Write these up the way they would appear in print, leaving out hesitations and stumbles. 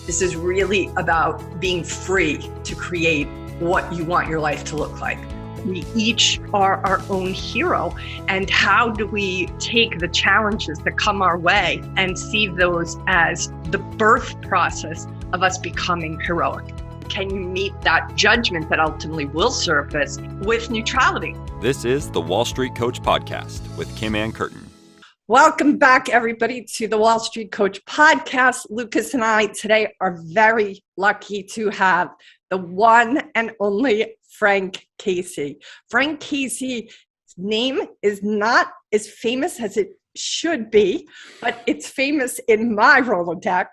This is really about being free to create what you want your life to look like. We each are our own hero. And how do we take the challenges that come our way and see those as the birth process of us becoming heroic? Can you meet that judgment that ultimately will surface with neutrality? This is the Wall Street Coach Podcast with Kim Ann Curtin. Welcome back, everybody, to the Wall Street Coach Podcast. Lucas and I today are very lucky to have the one and only Frank Casey. Frank Casey's name is not as famous as it should be, but it's famous in my Rolodex.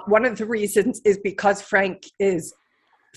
One of the reasons is because Frank is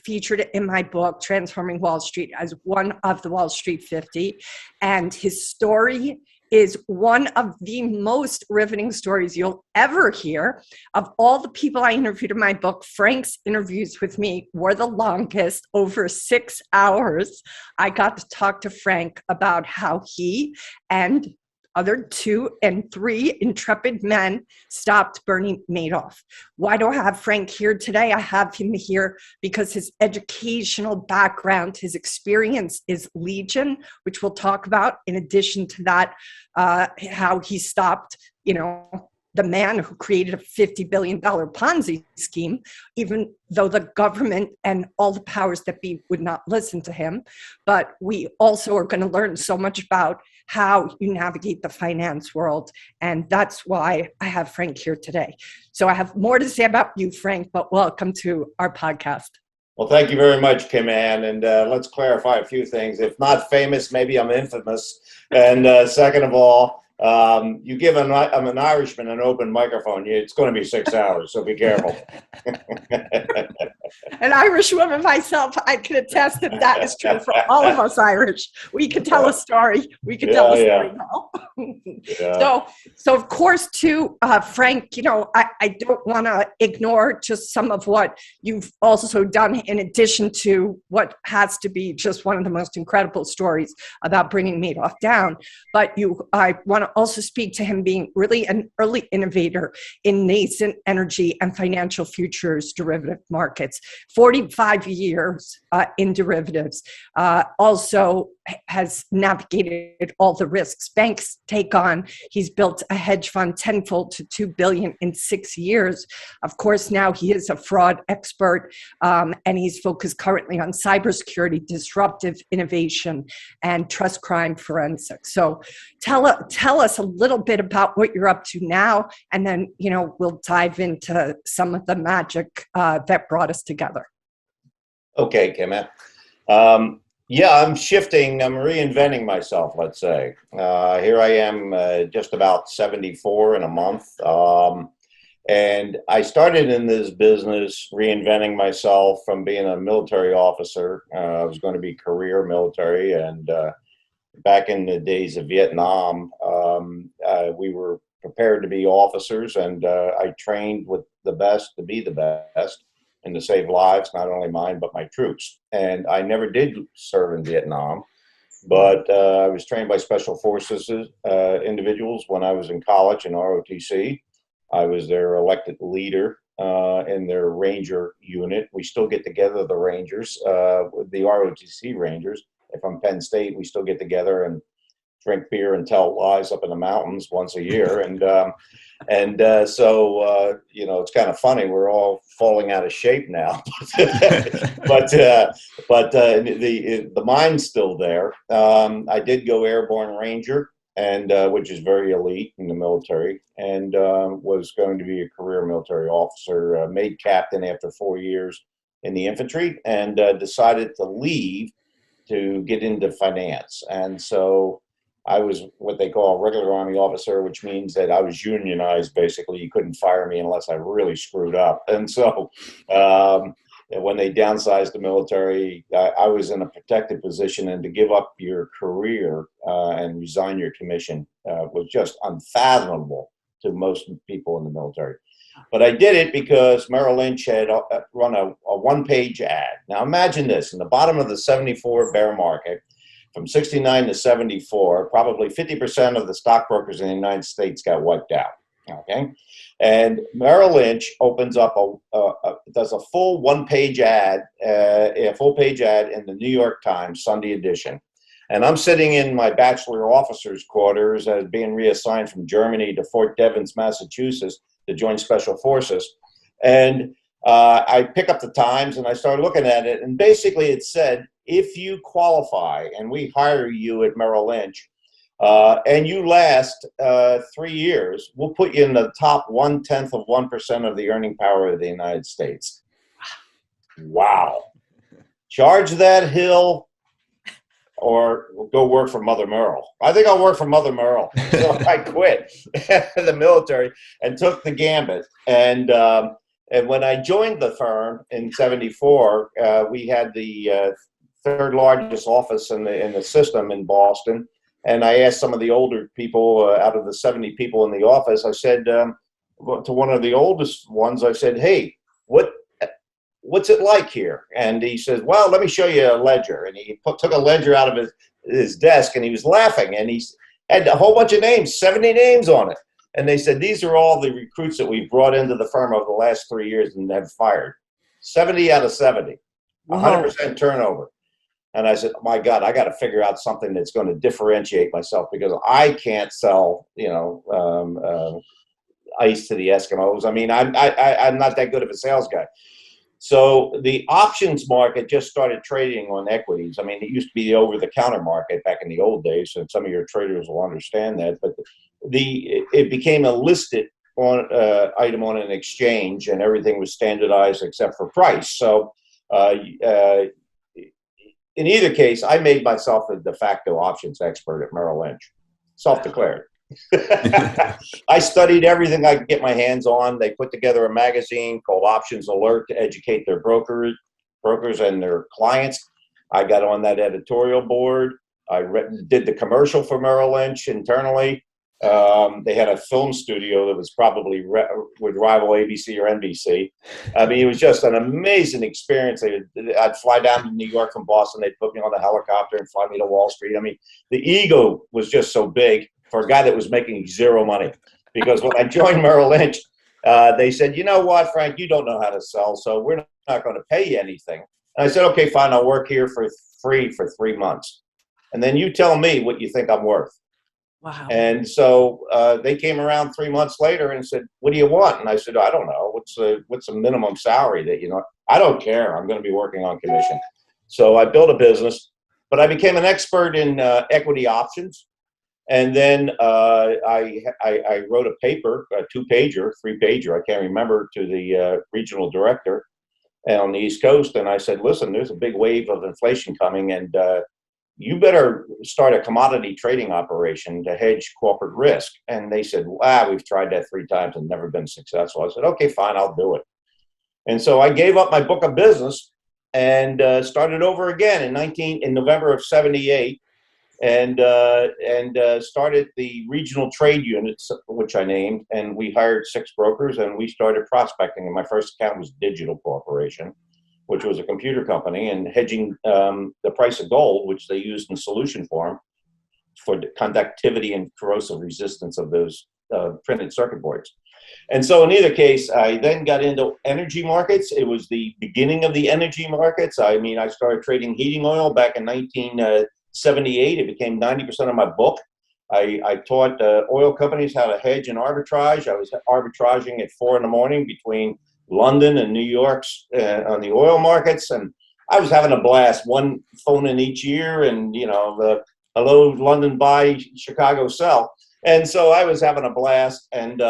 featured in my book, Transforming Wall Street, as one of the Wall Street 50. And his story is one of the most riveting stories you'll ever hear. Of all the people I interviewed in my book, Frank's interviews with me were the longest, over 6 hours. I got to talk to Frank about how he and other 2 and 3 intrepid men stopped Bernie Madoff. Why do I have Frank here today? I have him here because his educational background, his experience is legion, which we'll talk about. In addition to that, how he stopped, the man who created a $50 billion Ponzi scheme, even though the government and all the powers that be would not listen to him. But we also are going to learn so much about how you navigate the finance world. And that's why I have Frank here today. So I have more to say about you, Frank, but welcome to our podcast. Well, thank you very much, Kim Ann. And let's clarify a few things. If not famous, maybe I'm infamous. And second of all, you give I'm an Irishman an open microphone, it's going to be 6 hours, so be careful. An Irish woman myself, I can attest that is true for all of us Irish. We can tell a story. We can tell a story now. So of course, too, Frank, I don't want to ignore just some of what you've also done in addition to what has to be just one of the most incredible stories about bringing Madoff down. But I want to also speak to him being really an early innovator in nascent energy and financial futures derivative markets. 45 years in derivatives. Also has navigated all the risks banks take on. He's built a hedge fund tenfold to $2 billion in 6 years. Of course, now he is a fraud expert, and he's focused currently on cybersecurity, disruptive innovation, and trust crime forensics. So tell us a little bit about what you're up to now, and then we'll dive into some of the magic that brought us together. Okay, Kim. I'm shifting. I'm reinventing myself, let's say. Here I am, just about 74 in a month. And I started in this business reinventing myself from being a military officer. I was going to be career military. And back in the days of Vietnam, we were prepared to be officers. And I trained with the best to be the best and to save lives, not only mine, but my troops. And I never did serve in Vietnam, but I was trained by Special Forces individuals when I was in college in ROTC. I was their elected leader in their Ranger unit. We still get together, the Rangers, the ROTC Rangers. If I'm Penn State, we still get together and drink beer and tell lies up in the mountains once a year. So it's kind of funny. We're all falling out of shape now, but the mind's still there. I did go Airborne Ranger, and which is very elite in the military, and was going to be a career military officer. Made captain after 4 years in the infantry, and decided to leave to get into finance. And so I was what they call a regular Army officer, which means that I was unionized. Basically, you couldn't fire me unless I really screwed up. And so when they downsized the military, I was in a protected position, and to give up your career and resign your commission was just unfathomable to most people in the military. But I did it because Merrill Lynch had run a one-page ad. Now imagine this, in the bottom of the 74 bear market, from 69 to 74, probably 50% of the stockbrokers in the United States got wiped out. Okay. And Merrill Lynch opens up does a full one-page ad, a full-page ad in the New York Times Sunday edition. And I'm sitting in my bachelor officer's quarters as being reassigned from Germany to Fort Devens, Massachusetts, to join Special Forces. And I pick up the Times and I started looking at it. And basically it said, if you qualify and we hire you at Merrill Lynch, and you last 3 years, we'll put you in the top 0.1% of the earning power of the United States. Wow. Charge that hill or go work for Mother Merrill. I think I'll work for Mother Merrill. So I quit the military and took the gambit. And when I joined the firm in '74, we had the third largest office in the system in Boston. And I asked some of the older people out of the 70 people in the office, I said to one of the oldest ones, I said, hey, what's it like here? And he says, well, let me show you a ledger. And he took a ledger out of his desk and he was laughing. And he had a whole bunch of names, 70 names on it. And they said, these are all the recruits that we've brought into the firm over the last 3 years and have fired. 70 out of 70, 100% turnover. And I said, my God, I got to figure out something that's going to differentiate myself because I can't sell, ice to the Eskimos. I mean, I'm not that good of a sales guy. So the options market just started trading on equities. I mean, it used to be the over-the-counter market back in the old days, and some of your traders will understand that. But it became a listed item on an exchange, and everything was standardized except for price. So in either case, I made myself a de facto options expert at Merrill Lynch, self-declared. I studied everything I could get my hands on. They put together a magazine called Options Alert to educate their brokers and their clients. I got on that editorial board. I did the commercial for Merrill Lynch internally. They had a film studio that was probably would rival ABC or NBC. I mean, it was just an amazing experience. I'd fly down to New York from Boston. They'd put me on a helicopter and fly me to Wall Street. I mean, the ego was just so big for a guy that was making zero money. Because when I joined Merrill Lynch, they said, you know what, Frank, you don't know how to sell, so we're not going to pay you anything. And I said, okay, fine, I'll work here for free for 3 months. And then you tell me what you think I'm worth. Wow. And so they came around 3 months later and said, what do you want? And I said, I don't know. What's the minimum salary that, I don't care. I'm going to be working on commission. So I built a business, but I became an expert in equity options. And then I wrote a paper, a 2-pager, 3-pager, I can't remember, to the regional director on the East Coast. And I said, listen, there's a big wave of inflation coming, and you better start a commodity trading operation to hedge corporate risk. And they said, wow, we've tried that 3 times and never been successful. I said, okay, fine, I'll do it. And so I gave up my book of business and started over again in November of '78. And started the regional trade units, which I named, and we hired 6 brokers, and we started prospecting. And my first account was Digital Corporation, which was a computer company, and hedging the price of gold, which they used in solution form for the conductivity and corrosive resistance of those printed circuit boards. And so in either case, I then got into energy markets. It was the beginning of the energy markets. I mean, I started trading heating oil back in 1978. It became 90% of my book. I taught oil companies how to hedge and arbitrage. I was arbitraging at 4 a.m. between London and New York's on the oil markets, and I was having a blast. One phone in each ear, and the hello London buy, Chicago sell. And so I was having a blast, and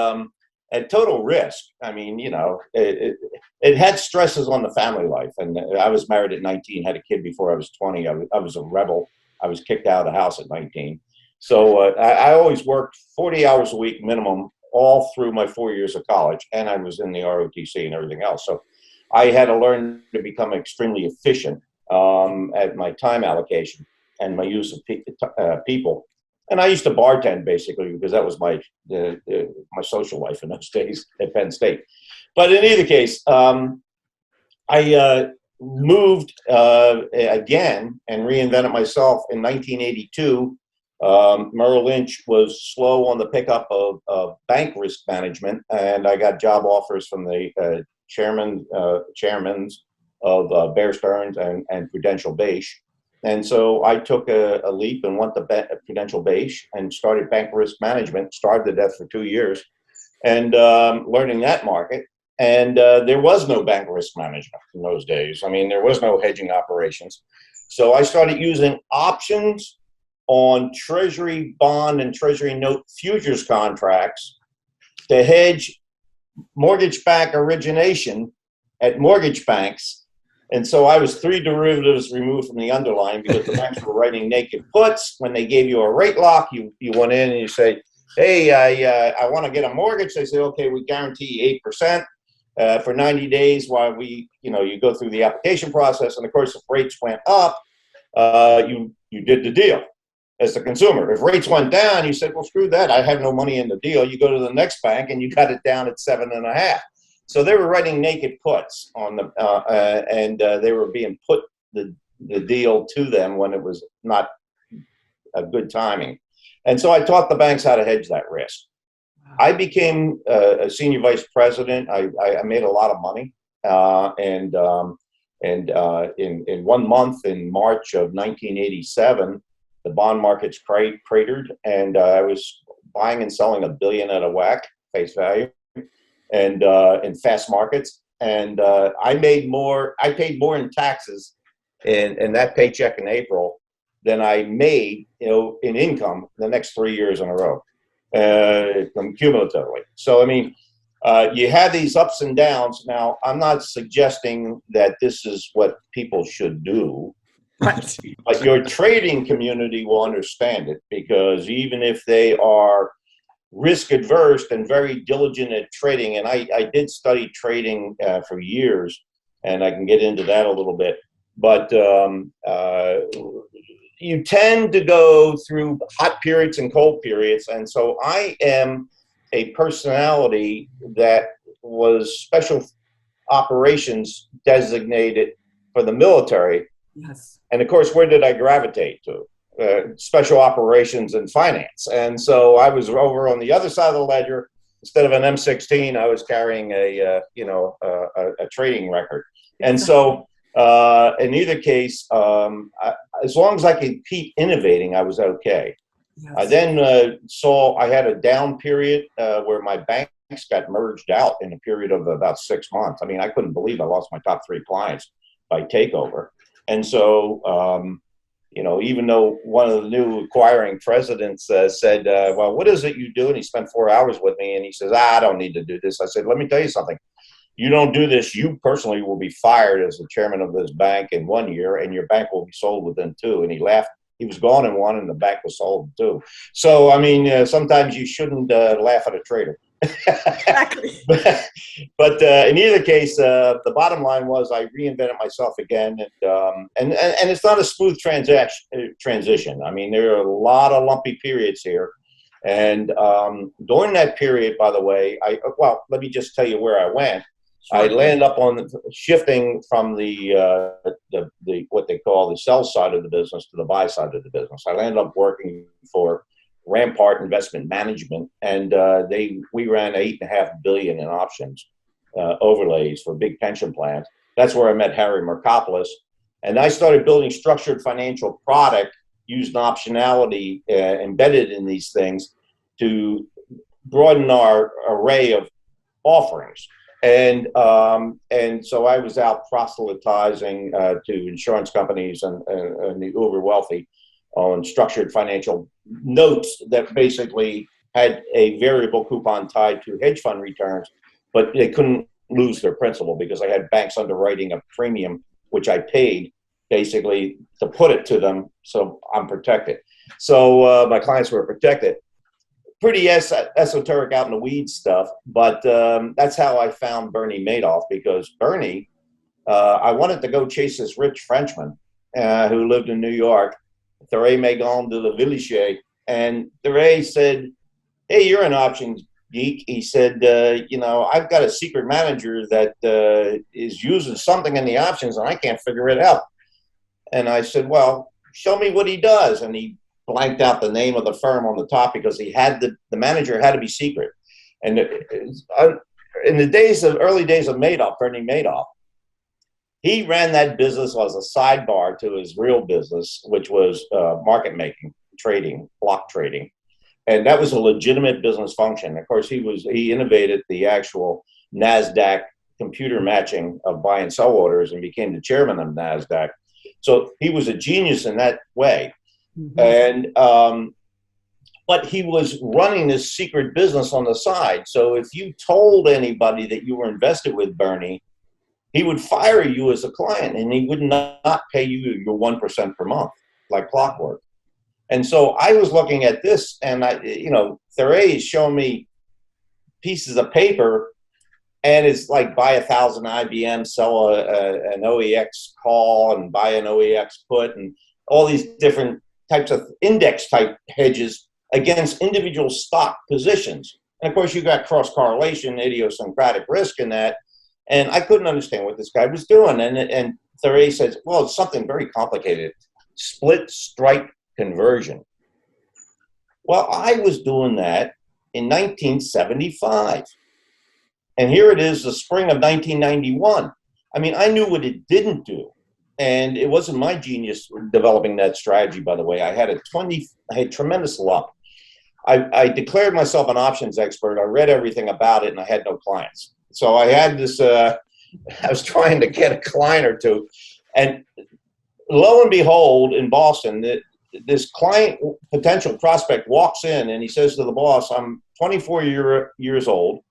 at total risk. I mean, it had stresses on the family life, and I was married at 19, had a kid before I was 20. I was a rebel. I was kicked out of the house at 19. So I always worked 40 hours a week minimum all through my 4 years of college, and I was in the ROTC and everything else. So I had to learn to become extremely efficient at my time allocation and my use of people. And I used to bartend basically because that was my social life in those days at Penn State. But in either case, I moved again and reinvented myself in 1982 Merrill Lynch was slow on the pickup of bank risk management, and I got job offers from the chairmans of Bear Stearns and Prudential Beige. And so I took a leap and went to Prudential Beige and started bank risk management, starved to death for 2 years, and learning that market. And there was no bank risk management in those days. I mean, there was no hedging operations. So I started using options on Treasury bond and Treasury note futures contracts to hedge mortgage-backed origination at mortgage banks. And so I was 3 derivatives removed from the underlying, because the banks were writing naked puts. When they gave you a rate lock, you went in and you say, hey, I want to get a mortgage. They say, okay, we guarantee 8% for 90 days while you go through the application process. And of course, if rates went up, you did the deal as the consumer. If rates went down, you said, well, screw that. I have no money in the deal. You go to the next bank and you got it down at 7.5. So they were writing naked puts on the, and they were being put the deal to them when it was not a good timing. And so I taught the banks how to hedge that risk. I became a senior vice president. I made a lot of money, and in 1 month, in March of 1987, the bond markets cratered, and I was buying and selling $1 billion at a whack, face value, and in fast markets. And I paid more in taxes in that paycheck in April than I made, in income the next 3 years in a row, cumulatively. So I mean, you have these ups and downs. Now, I'm not suggesting that this is what people should do. Right. But your trading community will understand it, because even if they are risk adverse and very diligent at trading, and I did study trading for years, and I can get into that a little bit, but you tend to go through hot periods and cold periods. And so I am a personality that was special operations designated for the military. Yes. And of course, where did I gravitate to? Special operations and finance. And so I was over on the other side of the ledger. Instead of an M16, I was carrying a trading record. And so in either case, as long as I could keep innovating, I was okay. Yes. I then saw I had a down period where my banks got merged out in a period of about 6 months. I mean, I couldn't believe I lost my top 3 clients by takeover. And so, even though one of the new acquiring presidents said, well, what is it you do? And he spent 4 hours with me, and he says, I don't need to do this. I said, let me tell you something. You don't do this, you personally will be fired as the chairman of this bank in 1 year, and your bank will be sold within 2. And he laughed. He was gone in 1, and the bank was sold in 2. So, I mean, sometimes you shouldn't laugh at a trader. Exactly. But in either case, the bottom line was I reinvented myself again, and it's not a smooth transition. I mean, there are a lot of lumpy periods here, and during that period, by the way, let me just tell you where I went. Sure. I landed up on shifting from the what they call the sell side of the business to the buy side of the business. I landed up working for Rampart Investment Management, and we ran $8.5 billion in options overlays for big pension plans. That's where I met Harry Markopoulos, and I started building structured financial product using optionality embedded in these things to broaden our array of offerings. And so I was out proselytizing to insurance companies and the uber wealthy on structured financial notes that basically had a variable coupon tied to hedge fund returns, but they couldn't lose their principal because I had banks underwriting a premium, which I paid basically to put it to them, so I'm protected. So my clients were protected. Pretty esoteric out in the weeds stuff, but that's how I found Bernie Madoff, because Bernie, I wanted to go chase this rich Frenchman who lived in New York, Thierry Megon de la Villiers, and Thierry said, hey, you're an options geek. He said, I've got a secret manager that is using something in the options and I can't figure it out. And I said, well, show me what he does. And he blanked out the name of the firm on the top because he had the manager had to be secret. And in the early days of Madoff, Bernie Madoff, he ran that business as a sidebar to his real business, which was market making, trading, block trading. And that was a legitimate business function. Of course, he innovated the actual NASDAQ computer matching of buy and sell orders and became the chairman of NASDAQ. So he was a genius in that way. Mm-hmm. And but he was running this secret business on the side. So if you told anybody that you were invested with Bernie, he would fire you as a client and he would not pay you your 1% per month, like clockwork. And so I was looking at this, and Thierry is showing me pieces of paper, and it's like buy 1,000 IBM, sell an OEX call, and buy an OEX put, and all these different types of index type hedges against individual stock positions. And of course, you got cross correlation, idiosyncratic risk in that. And I couldn't understand what this guy was doing. And Thierry says, well, it's something very complicated. Split strike conversion. Well, I was doing that in 1975. And here it is, the spring of 1991. I mean, I knew what it didn't do. And it wasn't my genius developing that strategy, by the way. I had tremendous luck. I declared myself an options expert. I read everything about it, and I had no clients. So I had this, I was trying to get a client or two. And lo and behold, in Boston, this client potential prospect walks in and he says to the boss, I'm 24 years old.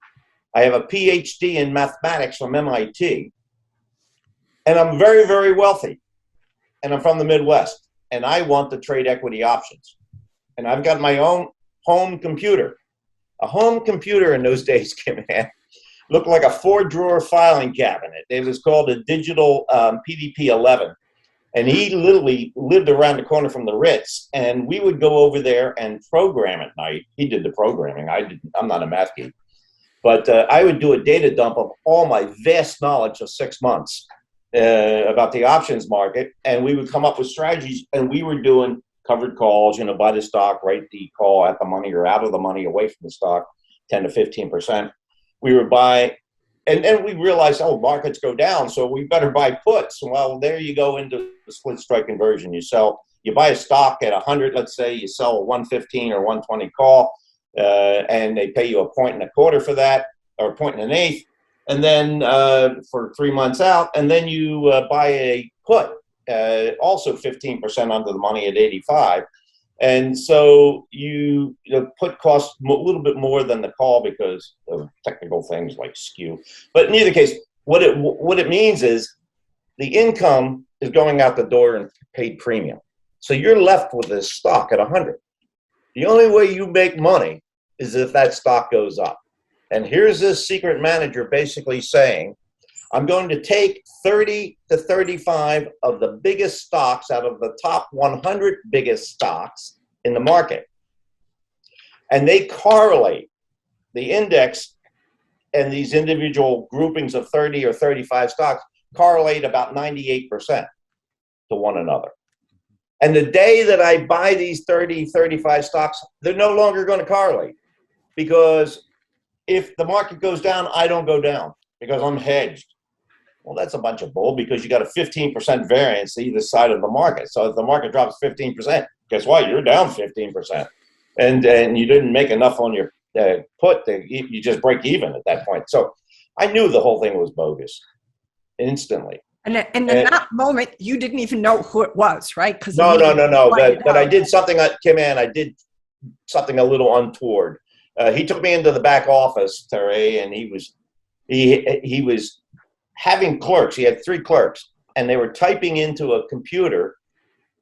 I have a PhD in mathematics from MIT. And I'm very, very wealthy. And I'm from the Midwest. And I want to trade equity options. And I've got my own home computer. A home computer in those days, Kim, looked like a 4-drawer filing cabinet. It was called a digital PDP-11. And he literally lived around the corner from the Ritz. And we would go over there and program at night. He did the programming. I'm not a math geek. But I would do a data dump of all my vast knowledge of 6 months about the options market. And we would come up with strategies. And we were doing covered calls, buy the stock, write the call at the money or out of the money, away from the stock, 10 to 15%. We would buy, and then we realized, markets go down, so we better buy puts. Well, there you go into the split strike conversion. You buy a stock at 100, let's say, you sell a 115 or 120 call, and they pay you a point and a quarter for that, or a point and an eighth, and then for 3 months out, and then you buy a put, also 15% under the money at 85. And so the put costs a little bit more than the call because of technical things like skew. But in either case, what it means is the income is going out the door in paid premium. So you're left with this stock at 100. The only way you make money is if that stock goes up. And here's this secret manager basically saying, I'm going to take 30 to 35 of the biggest stocks out of the top 100 biggest stocks in the market. And they correlate the index, and these individual groupings of 30 or 35 stocks correlate about 98% to one another. And the day that I buy these 30, 35 stocks, they're no longer going to correlate, because if the market goes down, I don't go down because I'm hedged. Well, that's a bunch of bull, because you got a 15% variance either side of the market. So if the market drops 15%, guess what? You're down 15%. And you didn't make enough on your put. You just break even at that point. So I knew the whole thing was bogus instantly. And in that moment, you didn't even know who it was, right? No. But I did something, Kim Ann, I did something a little untoward. He took me into the back office, Terry, and he was having clerks. He had 3 clerks, and they were typing into a computer,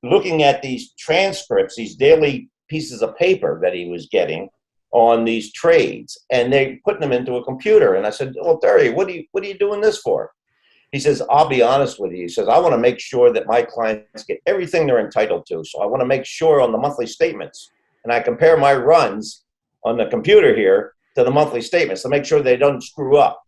looking at these transcripts, these daily pieces of paper that he was getting on these trades, and they putting them into a computer. And I said, well, Terry, what are you doing this for? He says, I'll be honest with you. He says, I want to make sure that my clients get everything they're entitled to. So I want to make sure on the monthly statements, and I compare my runs on the computer here to the monthly statements to make sure they don't screw up.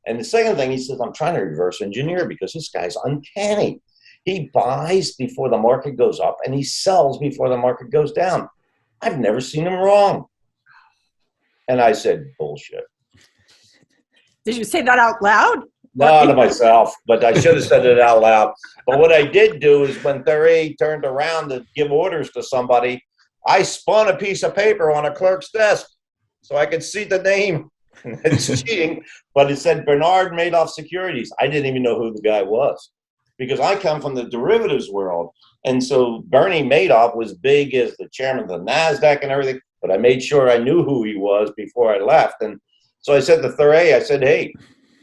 And the second thing, he says, I'm trying to reverse engineer because this guy's uncanny. He buys before the market goes up and he sells before the market goes down. I've never seen him wrong. And I said, bullshit. Did you say that out loud? No, to myself, but I should have said it out loud. But what I did do is when Thuray turned around to give orders to somebody, I spun a piece of paper on a clerk's desk so I could see the name. It's cheating, but it said Bernard Madoff Securities. I didn't even know who the guy was because I come from the derivatives world. And so Bernie Madoff was big as the chairman of the NASDAQ and everything, but I made sure I knew who he was before I left. And so I said to Thuray, I said, hey,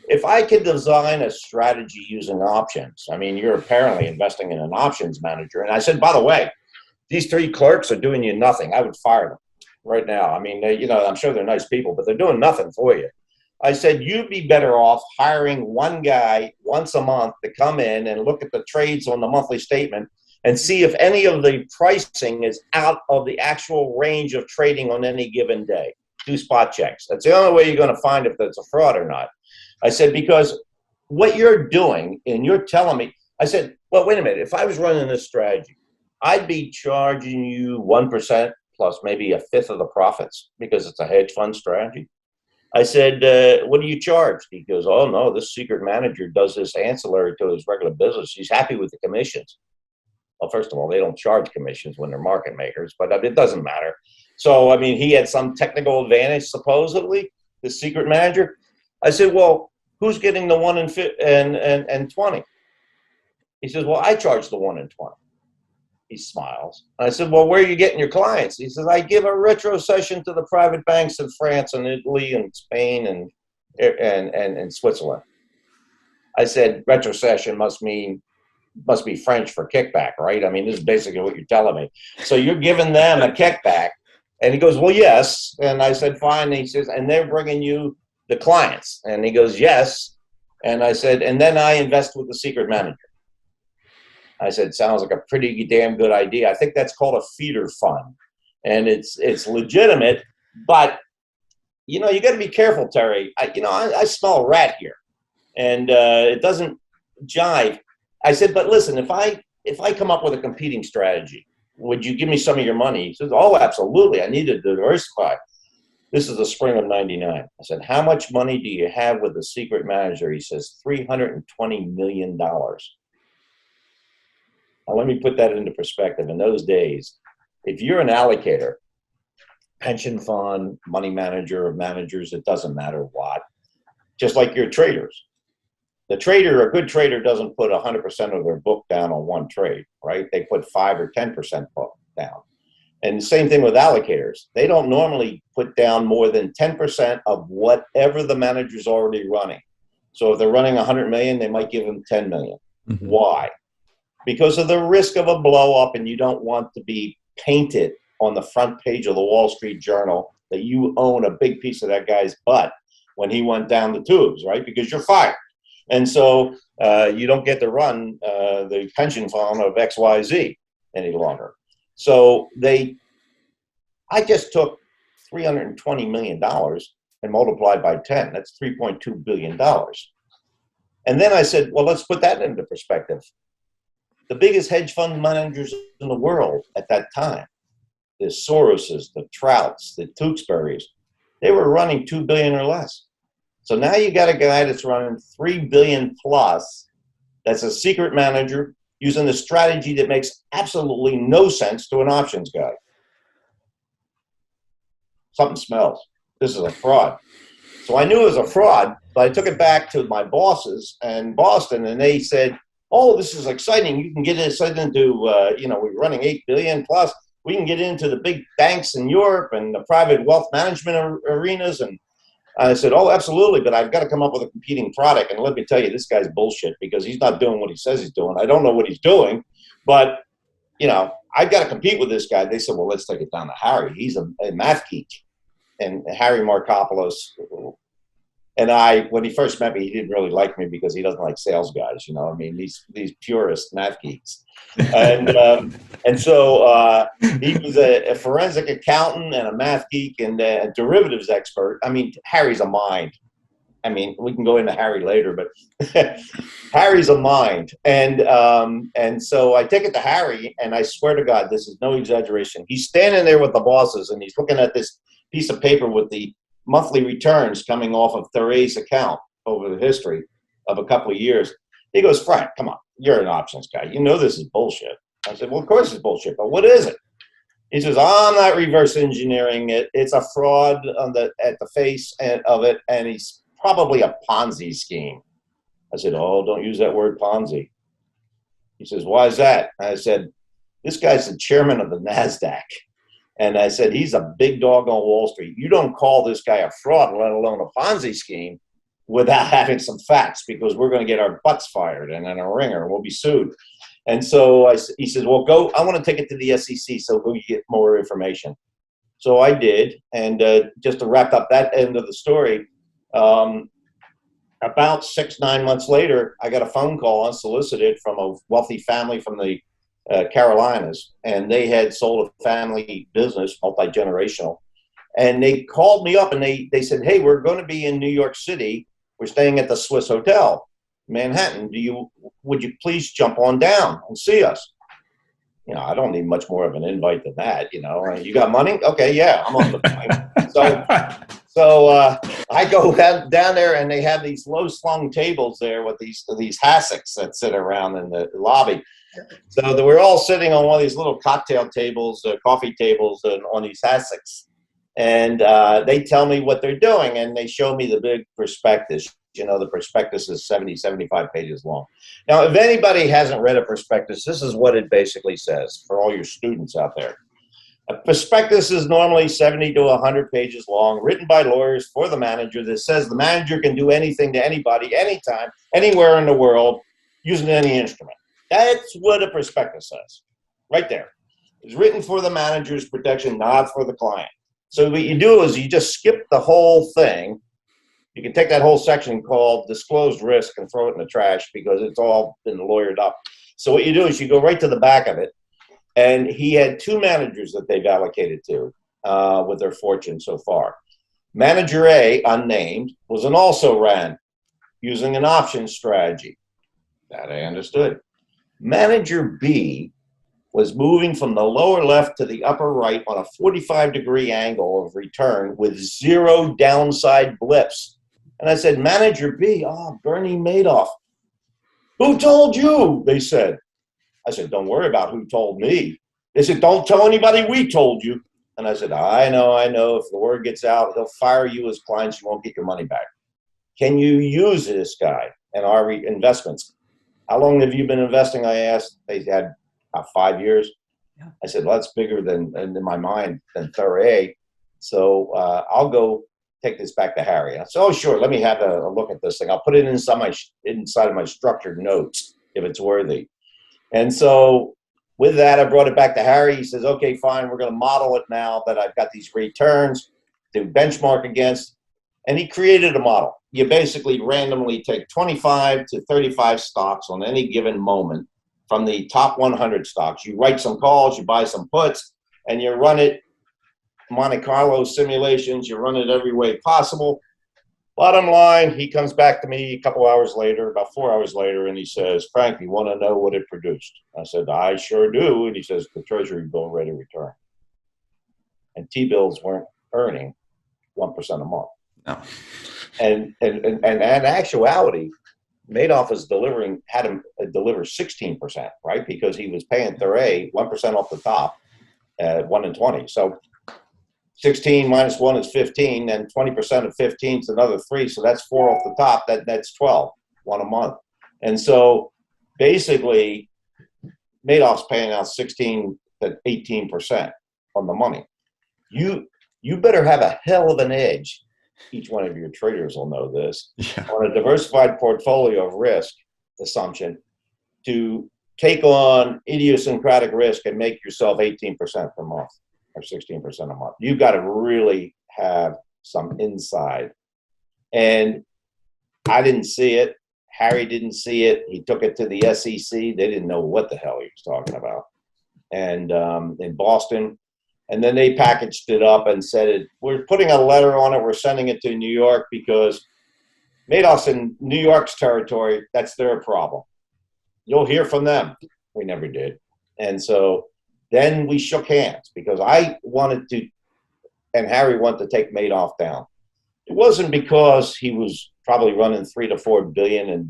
if I could design a strategy using options, I mean, you're apparently investing in an options manager. And I said, by the way, these 3 clerks are doing you nothing. I would fire them right now. I mean, I'm sure they're nice people, but they're doing nothing for you. I said, you'd be better off hiring one guy once a month to come in and look at the trades on the monthly statement and see if any of the pricing is out of the actual range of trading on any given day. Do spot checks. That's the only way you're going to find if that's a fraud or not. I said, because what you're doing and you're telling me, I said, well, wait a minute. If I was running this strategy, I'd be charging you 1% plus maybe a fifth of the profits because it's a hedge fund strategy. I said, what do you charge? He goes, oh, no, this secret manager does this ancillary to his regular business. He's happy with the commissions. Well, first of all, they don't charge commissions when they're market makers, but it doesn't matter. So, I mean, he had some technical advantage, supposedly, the secret manager. I said, well, who's getting the 1 and 20? He says, well, I charge the 1 and 20. He smiles. I said, well, where are you getting your clients? He says, I give a retrocession to the private banks in France and Italy and Spain and Switzerland. I said, retrocession must be French for kickback, right? I mean, this is basically what you're telling me. So you're giving them a kickback. And he goes, well, yes. And I said, fine. And he says, and they're bringing you the clients. And he goes, yes. And I said, and then I invest with the secret manager. I said, sounds like a pretty damn good idea. I think that's called a feeder fund. And it's legitimate, but, you got to be careful, Terry. I smell a rat here. And it doesn't jive. I said, but listen, if I come up with a competing strategy, would you give me some of your money? He says, oh, absolutely. I need to diversify. This is the spring of '99. I said, how much money do you have with the secret manager? He says, $320 million. Now, let me put that into perspective. In those days, if you're an allocator, pension fund, money manager, or managers, it doesn't matter what, just like your traders. A good trader doesn't put 100% of their book down on one trade, right? They put 5 or 10% book down. And the same thing with allocators. They don't normally put down more than 10% of whatever the manager's already running. So if they're running 100 million, they might give them 10 million. Mm-hmm. Why? Because of the risk of a blow up, and you don't want to be painted on the front page of the Wall Street Journal that you own a big piece of that guy's butt when he went down the tubes, right? Because you're fired. And so you don't get to run the pension fund of XYZ any longer. So I just took $320 million and multiplied by 10. That's $3.2 billion. And then I said, well, let's put that into perspective. The biggest hedge fund managers in the world at that time, the Soroses, the Trouts, the Tewksburys, they were running $2 billion or less. So now you got a guy that's running $3 billion plus, that's a secret manager using a strategy that makes absolutely no sense to an options guy. Something smells. This is a fraud. So I knew it was a fraud, but I took it back to my bosses in Boston, and they said, oh, this is exciting. You can get this into, we're running $8 billion plus. We can get into the big banks in Europe and the private wealth management arenas. And I said, oh, absolutely, but I've got to come up with a competing product. And let me tell you, this guy's bullshit because he's not doing what he says he's doing. I don't know what he's doing, but, I've got to compete with this guy. They said, well, let's take it down to Harry. He's a math geek. And Harry Markopoulos. And when he first met me, he didn't really like me because he doesn't like sales guys, these purist math geeks. And so he was a forensic accountant and a math geek and a derivatives expert. I mean, Harry's a mind. I mean, we can go into Harry later, but Harry's a mind. And so I take it to Harry, and I swear to God, this is no exaggeration. He's standing there with the bosses, and he's looking at this piece of paper with the monthly returns coming off of Thuré's account over the history of a couple of years. He goes, Frank, come on, you're an options guy. You know this is bullshit. I said, well, of course it's bullshit, but what is it? He says, I'm not reverse engineering it. It's a fraud at the face of it, and it's probably a Ponzi scheme. I said, oh, don't use that word Ponzi. He says, why is that? I said, this guy's the chairman of the NASDAQ. And I said, he's a big dog on Wall Street. You don't call this guy a fraud, let alone a Ponzi scheme, without having some facts, because we're going to get our butts fired and then a ringer, and we'll be sued. And so he says, well, go, I want to take it to the SEC, so go get more information. So I did. And just to wrap up that end of the story, about 6-9 months later, I got a phone call unsolicited from a wealthy family from the Carolinas, and they had sold a family business, multi-generational. And they called me up and they said, hey, we're going to be in New York City. We're staying at the Swiss Hotel, Manhattan. Would you please jump on down and see us? I don't need much more of an invite than that. You got money? Okay, yeah, I'm on the plane. So I go down there, and they have these low-slung tables there with these hassocks that sit around in the lobby. So we're all sitting on one of these little cocktail tables, coffee tables, and on these hassocks. And they tell me what they're doing, and they show me the big prospectus. The prospectus is 70, 75 pages long. Now, if anybody hasn't read a prospectus, this is what it basically says for all your students out there. A prospectus is normally 70 to 100 pages long, written by lawyers for the manager, that says the manager can do anything to anybody, anytime, anywhere in the world, using any instrument. That's what a prospectus says, right there. It's written for the manager's protection, not for the client. So what you do is you just skip the whole thing. You can take that whole section called disclosed risk and throw it in the trash, because it's all been lawyered up. So what you do is you go right to the back of it. And he had 2 managers that they've allocated to with their fortune so far. Manager A, unnamed, was an also-ran using an option strategy. That I understood. Manager B was moving from the lower left to the upper right on a 45-degree angle of return with 0 downside blips. And I said, Manager B, Bernie Madoff. Who told you? They said. I said, don't worry about who told me. They said, don't tell anybody we told you. And I said, I know. If the word gets out, they'll fire you as clients. You won't get your money back. Can you use this guy in our investments? How long have you been investing? I asked. They had about 5 years. Yeah. I said, well, that's bigger than, in my mind, than Thuré. So I'll go take this back to Harry. I said, oh, sure. Let me have a look at this thing. I'll put it inside of my structured notes if it's worthy. And so with that, I brought it back to Harry. He says, okay, fine. We're going to model it now that I've got these returns to benchmark against. And he created a model. You basically randomly take 25 to 35 stocks on any given moment from the top 100 stocks. You write some calls, you buy some puts, and you run it Monte Carlo simulations. You run it every way possible. Bottom line, he comes back to me a couple hours later, about 4 hours later, and he says, Frank, you want to know what it produced? I said, I sure do. And he says, the Treasury bill rate of return. And T-bills weren't earning 1% a month. No. And in actuality, Madoff had him deliver 16%, right? Because he was paying Thuré 1% off the top at 1 in 20. So 16 minus 1 is 15, and 20% of 15 is another 3. So that's 4 off the top. That's 12, 1 a month. And so basically, Madoff's paying out 16 to 18% on the money. You better have a hell of an edge. Each one of your traders will know this, on a diversified portfolio of risk assumption to take on idiosyncratic risk and make yourself 18% per month or 16% a month. You've got to really have some inside. And I didn't see it. Harry didn't see it. He took it to the SEC. They didn't know what the hell he was talking about. And in Boston. And then they packaged it up and said, we're putting a letter on it. We're sending it to New York because Madoff's in New York's territory. That's their problem. You'll hear from them. We never did. And so then we shook hands because I wanted to, and Harry wanted to take Madoff down. It wasn't because he was probably running 3 to 4 billion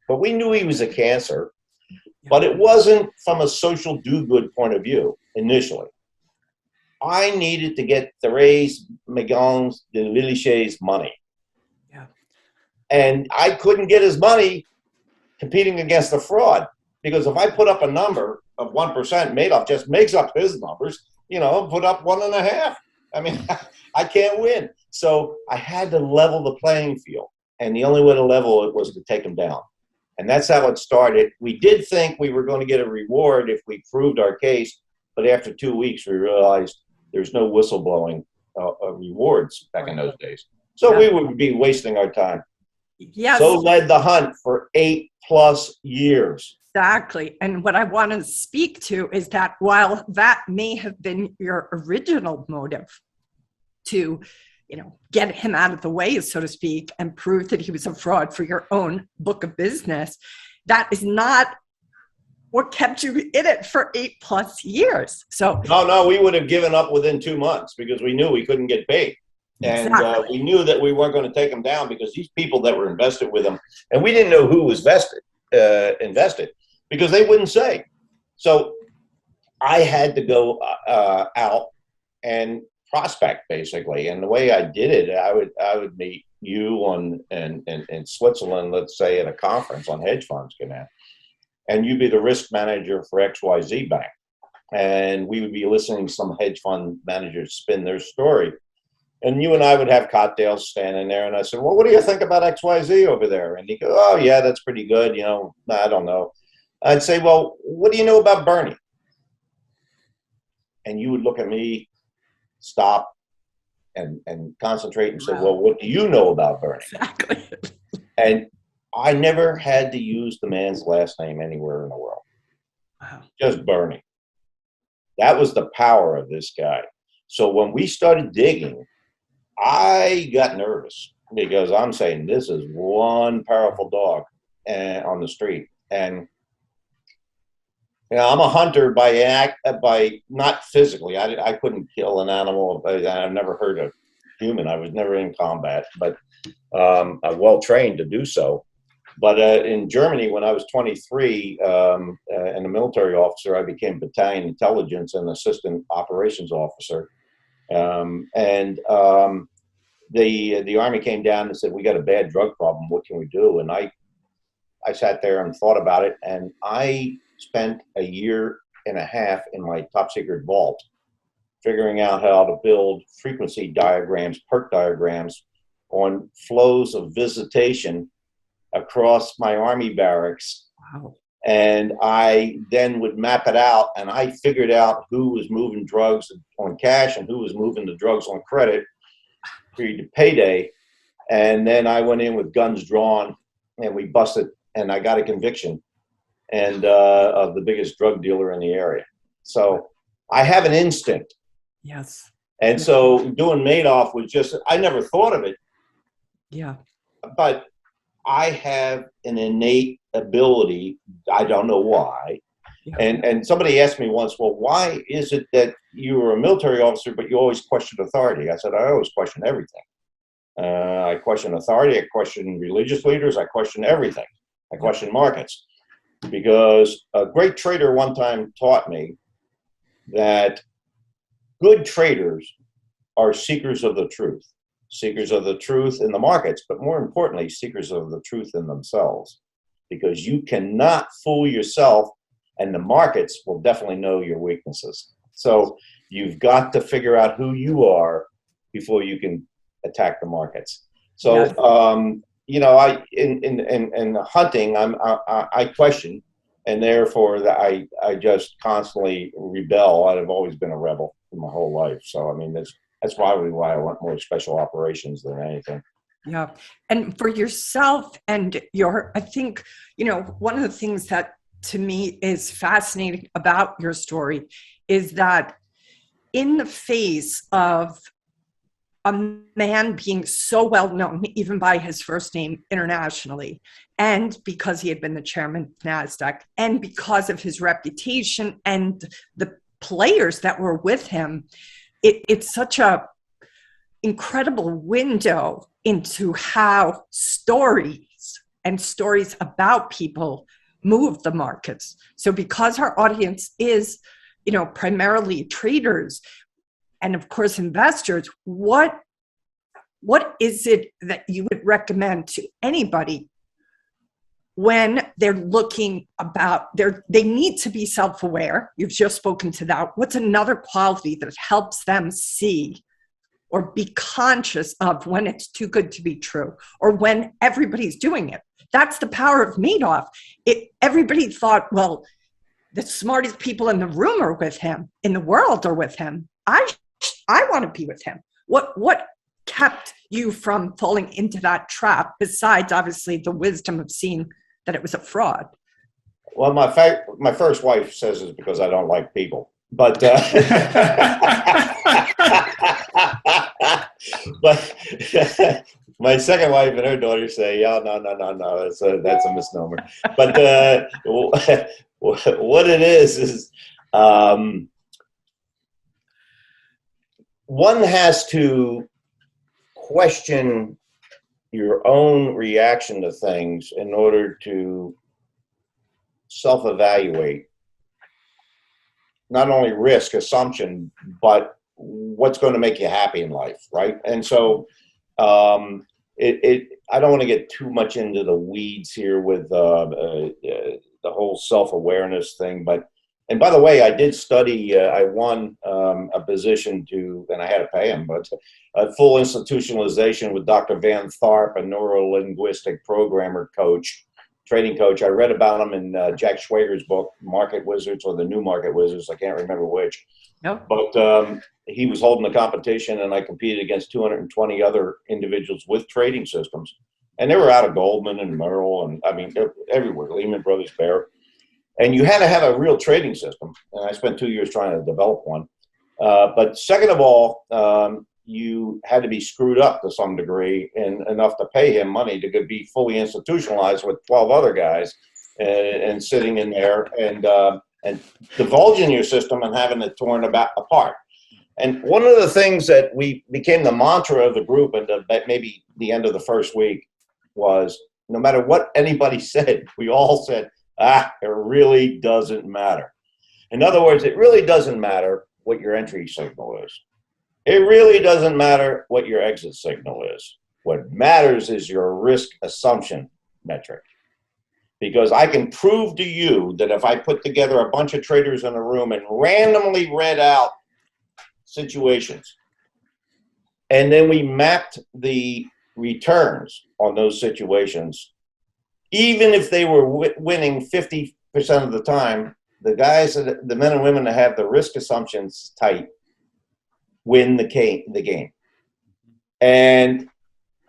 but we knew he was a cancer. But it wasn't from a social do-good point of view initially. I needed to get Therese Megans de Villiers' money. Yeah. And I couldn't get his money competing against the fraud. Because if I put up a number of 1%, Madoff just makes up his numbers, put up 1.5. I mean, I can't win. So I had to level the playing field. And the only way to level it was to take him down. And that's how it started. We did think we were going to get a reward if we proved our case. But after 2 weeks, we realized there's no whistleblowing rewards back in those days. So we would be wasting our time. Yes. So led the hunt for 8+ years. Exactly. And what I want to speak to is that while that may have been your original motive to, get him out of the way, so to speak, and prove that he was a fraud for your own book of business, that is not what kept you in it for 8+ years. So no, we would have given up within 2 months because we knew we couldn't get paid. And we knew that we weren't going to take him down because these people that were invested with him, and we didn't know who was invested because they wouldn't say. So I had to go out and prospect basically. And the way I did it, I would meet you in Switzerland, let's say at a conference on hedge funds, and you'd be the risk manager for XYZ Bank. And we would be listening to some hedge fund managers spin their story. And you and I would have cocktails standing there. And I said, well, what do you think about XYZ over there? And he'd go, oh, yeah, that's pretty good. I don't know. I'd say, well, what do you know about Bernie? And you would look at me, stop, and concentrate and say, well, what do you know about Bernie? Exactly. And I never had to use the man's last name anywhere in the world. Wow. Just Bernie. That was the power of this guy. So when we started digging, I got nervous because I'm saying this is one powerful dog on the street. And I'm a hunter by not physically. I couldn't kill an animal. I've never hurt a human. I was never in combat, but I'm well trained to do so. But in Germany, when I was 23 and a military officer, I became battalion intelligence and assistant operations officer. The Army came down and said, we got a bad drug problem. What can we do? And I sat there and thought about it. And I spent 1.5 years in my top secret vault, figuring out how to build frequency diagrams, PERT diagrams on flows of visitation across my Army barracks. Wow. And I then would map it out, and I figured out who was moving drugs on cash and who was moving the drugs on credit for payday. And then I went in with guns drawn, and we busted, and I got a conviction and of the biggest drug dealer in the area. So I have an instinct. Yes. And so doing Madoff was just, I never thought of it. Yeah. But I have an innate ability, I don't know why. Yeah. And somebody asked me once, well, why is it that you were a military officer, but you always question authority? I said, I always question everything. I question authority, I question religious leaders, I question everything. I question markets. Because a great trader one time taught me that good traders are seekers of the truth in the markets, but more importantly, seekers of the truth in themselves, because you cannot fool yourself, and the markets will definitely know your weaknesses. So you've got to figure out who you are before you can attack the markets. So, Yes. I in hunting, I question, and therefore I just constantly rebel. I've always been a rebel in my whole life. So I mean, that's probably why I want more special operations than anything. Yeah. And for yourself and I think, one of the things that to me is fascinating about your story is that in the face of a man being so well known, even by his first name internationally, and because he had been the chairman of NASDAQ, and because of his reputation and the players that were with him, it's such a incredible window into how stories and stories about people move the markets. So because our audience is, primarily traders and of course investors, what is it that you would recommend to anybody when they're looking they need to be self-aware? You've just spoken to that. What's another quality that helps them see or be conscious of when it's too good to be true, or when everybody's doing it? That's the power of Madoff. Everybody thought, well, the smartest people in the room are with him, in the world are with him. I want to be with him. What kept you from falling into that trap, besides obviously the wisdom of seeing that it was a fraud? Well, my first wife says it's because I don't like people, but but my second wife and her daughter say, "Yeah, no, that's a misnomer." But what it is one has to question your own reaction to things in order to self-evaluate not only risk assumption, but what's going to make you happy in life, right? And so I don't want to get too much into the weeds here with the whole self-awareness thing, and by the way, I did study, I won a position and I had to pay him, but a full institutionalization with Dr. Van Tharp, a neuro-linguistic programmer coach, trading coach. I read about him in Jack Schwager's book, Market Wizards, or The New Market Wizards. I can't remember which. Nope. But he was holding the competition, and I competed against 220 other individuals with trading systems. And they were out of Goldman and Merrill, and I mean, everywhere, Lehman Brothers, Bear. And you had to have a real trading system. And I spent 2 years trying to develop one. But second of all, you had to be screwed up to some degree and enough to pay him money to be fully institutionalized with 12 other guys and sitting in there and divulging your system and having it torn apart. And one of the things that we became the mantra of the group and maybe the end of the first week was, no matter what anybody said, we all said, it really doesn't matter. In other words, it really doesn't matter what your entry signal is. It really doesn't matter what your exit signal is. What matters is your risk assumption metric. Because I can prove to you that if I put together a bunch of traders in a room and randomly read out situations, and then we mapped the returns on those situations, even if they were winning 50% of the time, the guys, the men and women that have the risk assumptions tight, win the game. And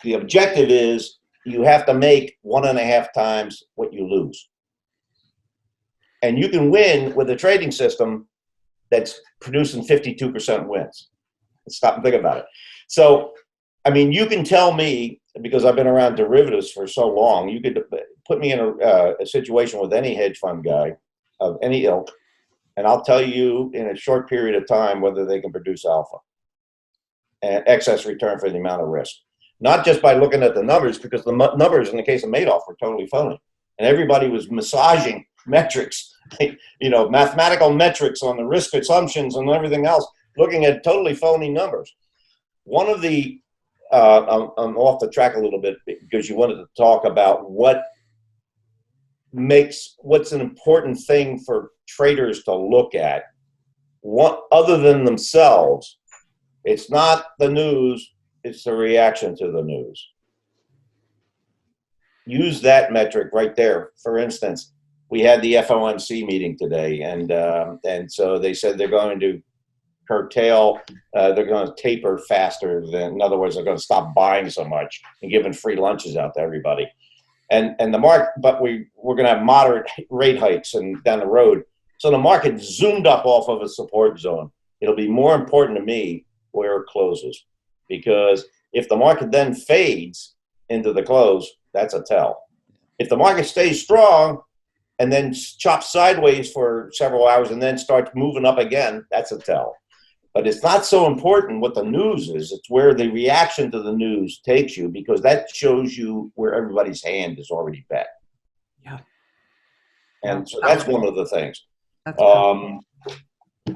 the objective is you have to make 1.5 times what you lose. And you can win with a trading system that's producing 52% wins. Stop and think about it. So, I mean, you can tell me, because I've been around derivatives for so long, you could put me in a situation with any hedge fund guy of any ilk, and I'll tell you in a short period of time whether they can produce alpha and excess return for the amount of risk. Not just by looking at the numbers, because the numbers in the case of Madoff were totally phony. And everybody was massaging metrics, mathematical metrics on the risk assumptions and everything else, looking at totally phony numbers. One of the, I'm off the track a little bit because you wanted to talk about what's an important thing for traders to look at. What, other than themselves, it's not the news, it's the reaction to the news. Use that metric right there. For instance, we had the FOMC meeting today, and so they said they're going to curtail, they're going to taper faster than, in other words, they're going to stop buying so much and giving free lunches out to everybody. And the market, but we're going to have moderate rate hikes and down the road. So the market zoomed up off of a support zone. It'll be more important to me where it closes. because if the market then fades into the close, that's a tell. If the market stays strong and then chops sideways for several hours and then starts moving up again, that's a tell. But it's not so important what the news is. It's where the reaction to the news takes you, because that shows you where everybody's hand is already bet. Yeah. And so that's one of the things. That's cool.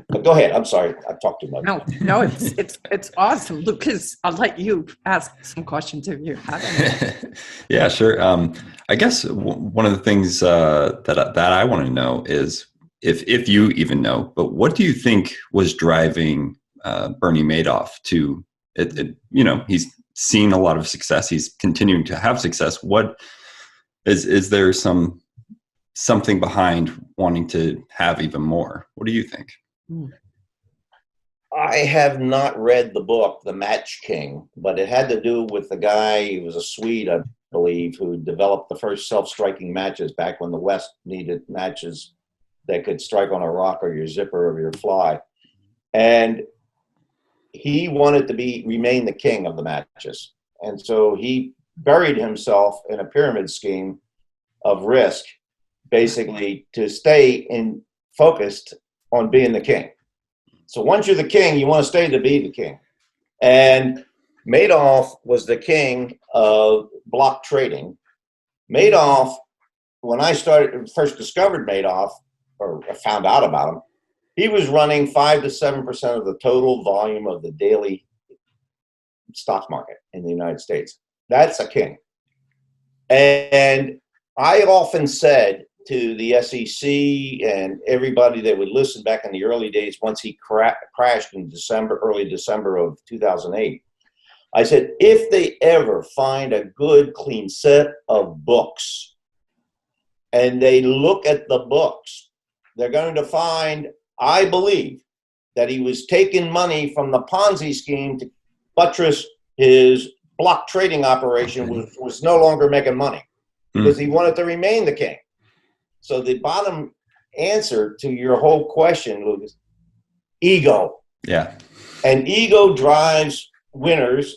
But go ahead. I'm sorry. I talked too much. No, it's awesome. Lucas, I'll let you ask some questions if you have any. Yeah, sure. I guess one of the things that I want to know is if you even know, but what do you think was driving Bernie Madoff to it? You know, he's seen a lot of success. He's continuing to have success. What is there something behind wanting to have even more? What do you think? I have not read the book, The Match King, but it had to do with the guy, he was a Swede, I believe, who developed the first self-striking matches back when the West needed matches that could strike on a rock or your zipper or your fly. And he wanted to remain the king of the matches. And so he buried himself in a pyramid scheme of risk, basically to stay focused on being the king. So once you're the king, you want to stay to be the king. And Madoff was the king of block trading. Madoff, when I first discovered Madoff, or found out about him, he was running 5 to 7% of the total volume of the daily stock market in the United States. That's a king. And I often said to the SEC and everybody that would listen back in the early days, once he crashed in early December of 2008, I said, if they ever find a good, clean set of books and they look at the books, they're going to find, I believe, that he was taking money from the Ponzi scheme to buttress his block trading operation, which was no longer making money because he wanted to remain the king. So the bottom answer to your whole question, Lucas, ego. Yeah. And ego drives winners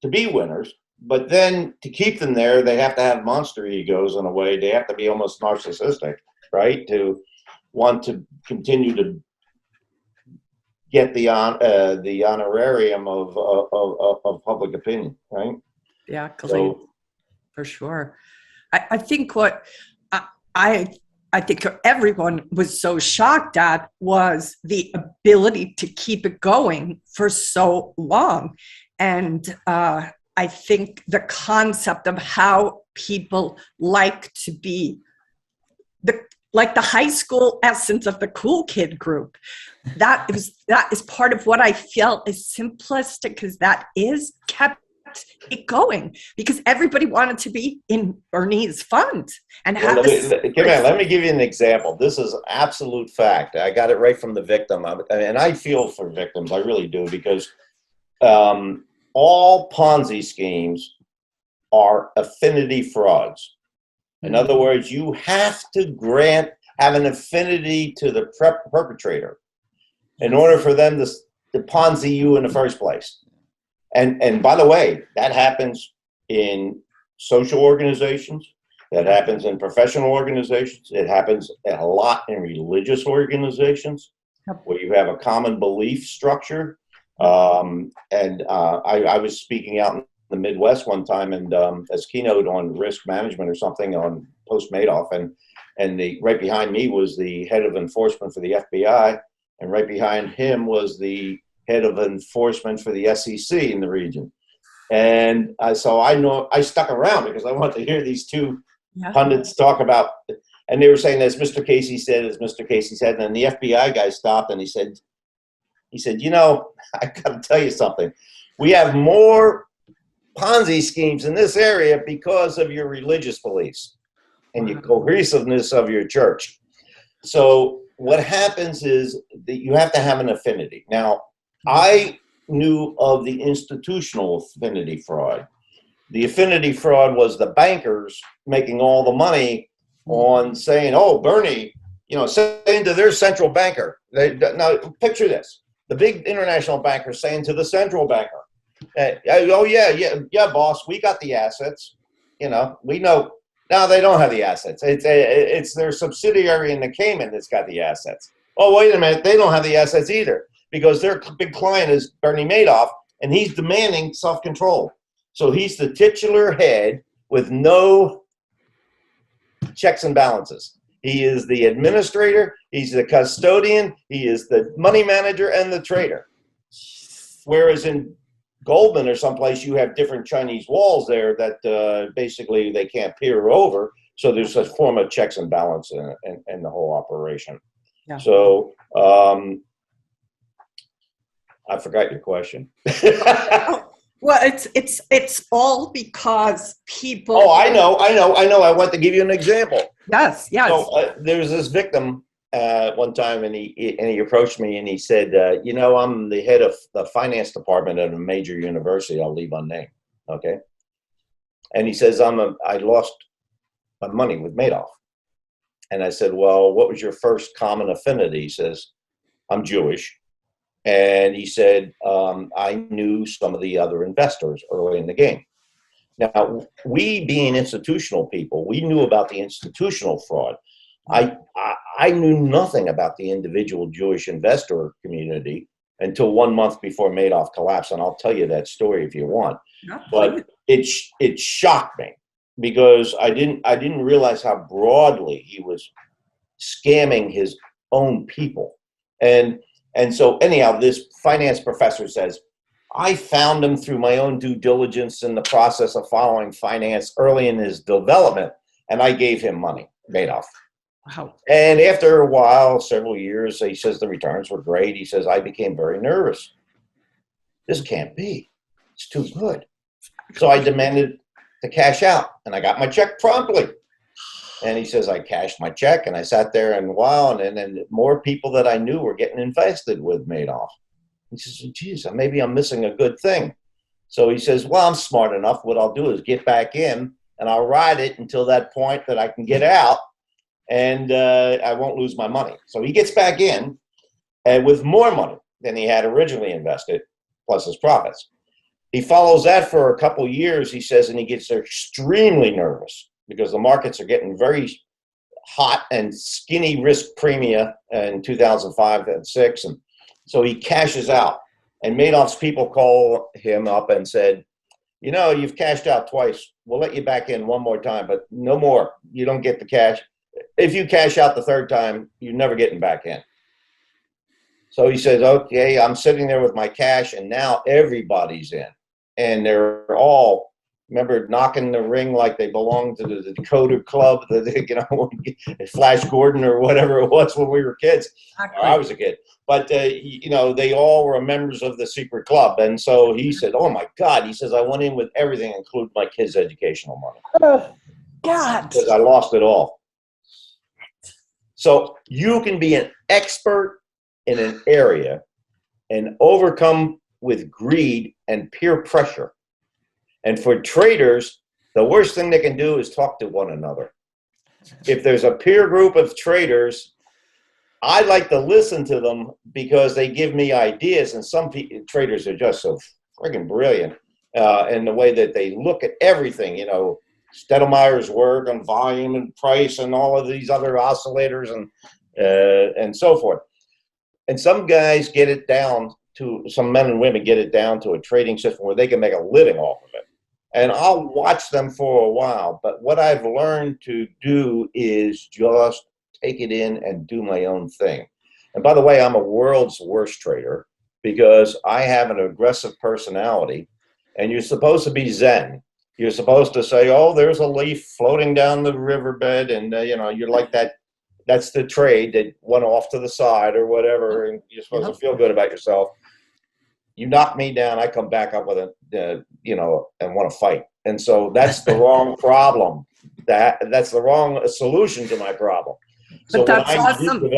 to be winners, but then to keep them there, they have to have monster egos in a way. They have to be almost narcissistic, right? To want to continue to get the honorarium of public opinion, right? Yeah, for sure. I think what I think everyone was so shocked at was the ability to keep it going for so long. And I think the concept of how people like to be like the high school essence of the cool kid group, that is part of what I felt is simplistic, because that is kept it going, because everybody wanted to be in Bernie's fund and have. Let me give you an example. This is absolute fact. I got it right from the victim, and I feel for victims. I really do, because all Ponzi schemes are affinity frauds. In other words, you have to have an affinity to the perpetrator in order for them to Ponzi you in the first place. And by the way, that happens in social organizations. That happens in professional organizations. It happens a lot in religious organizations where you have a common belief structure. I was speaking out in the Midwest one time and as keynote on risk management or something on post Madoff, and right behind me was the head of enforcement for the FBI, and right behind him was the head of enforcement for the SEC in the region. And so I stuck around because I wanted to hear these two pundits talk about, and they were saying, as Mr. Casey said, and then the FBI guy stopped and he said, you know, I got to tell you something. We have more Ponzi schemes in this area because of your religious beliefs and your cohesiveness of your church. So what happens is that you have to have an affinity. Now, I knew of the institutional affinity fraud. The affinity fraud was the bankers making all the money on saying, oh, Bernie, you know, saying to their central banker. Now, picture this. The big international banker saying to the central banker, Oh yeah, boss. We got the assets. We know. Now they don't have the assets. It's their subsidiary in the Cayman that's got the assets. Oh, wait a minute. They don't have the assets either because their big client is Bernie Madoff, and he's demanding self-control. So he's the titular head with no checks and balances. He is the administrator. He's the custodian. He is the money manager and the trader. Whereas in Goldman or someplace, you have different Chinese walls there that basically they can't peer over. So there's a form of checks and balance in the whole operation. Yeah. So I forgot your question. Well, it's all because people. Oh, I know. I want to give you an example. Yes. So there was this victim one time, and he approached me and he said, I'm the head of the finance department at a major university. I'll leave unnamed. Okay. And he says, I lost my money with Madoff. And I said, well, what was your first common affinity? He says, I'm Jewish. And he said, I knew some of the other investors early in the game. Now, we being institutional people, we knew about the institutional fraud. I knew nothing about the individual Jewish investor community until 1 month before Madoff collapsed. And I'll tell you that story if you want. But it shocked me because I didn't realize how broadly he was scamming his own people. And so anyhow, this finance professor says, I found him through my own due diligence in the process of following finance early in his development, and I gave him money, Madoff. Wow. And after a while, several years, he says the returns were great. He says, I became very nervous. This can't be. It's too good. So I demanded to cash out, and I got my check promptly. And he says, I cashed my check, and I sat there, and wow, and then more people that I knew were getting invested with Madoff. He says, geez, maybe I'm missing a good thing. So he says, well, I'm smart enough. What I'll do is get back in, and I'll ride it until that point that I can get out, and I won't lose my money. So he gets back in and with more money than he had originally invested, plus his profits. He follows that for a couple of years, he says, and he gets extremely nervous because the markets are getting very hot and skinny risk premia in 2005 and 6. And so he cashes out. And Madoff's people call him up and said, you've cashed out twice. We'll let you back in one more time, but no more. You don't get the cash. If you cash out the third time, you're never getting back in. So he says, okay, I'm sitting there with my cash, and now everybody's in. And they're all, remember, knocking the ring like they belong to the Dakota Club, Flash Gordon or whatever it was when we were kids. Exactly. I was a kid. But, they all were members of the secret club. And so he said, oh, my God. He says, I went in with everything, including my kids' educational money. Oh, God. Because I lost it all. So you can be an expert in an area and overcome with greed and peer pressure. And for traders, the worst thing they can do is talk to one another. If there's a peer group of traders, I like to listen to them because they give me ideas. And some traders are just so friggin' brilliant in the way that they look at everything. Stedelmeyer's work on volume and price and all of these other oscillators and so forth. And some guys get it down to, some men and women get it down to a trading system where they can make a living off of it. And I'll watch them for a while, but what I've learned to do is just take it in and do my own thing. And by the way, I'm a world's worst trader because I have an aggressive personality, and you're supposed to be Zen. You're supposed to say, oh, there's a leaf floating down the riverbed, and you're like that. That's the trade that went off to the side or whatever, and you're supposed to feel good about yourself. You knock me down, I come back up with and want to fight. And so that's the wrong problem. That's the wrong solution to my problem. But that's awesome.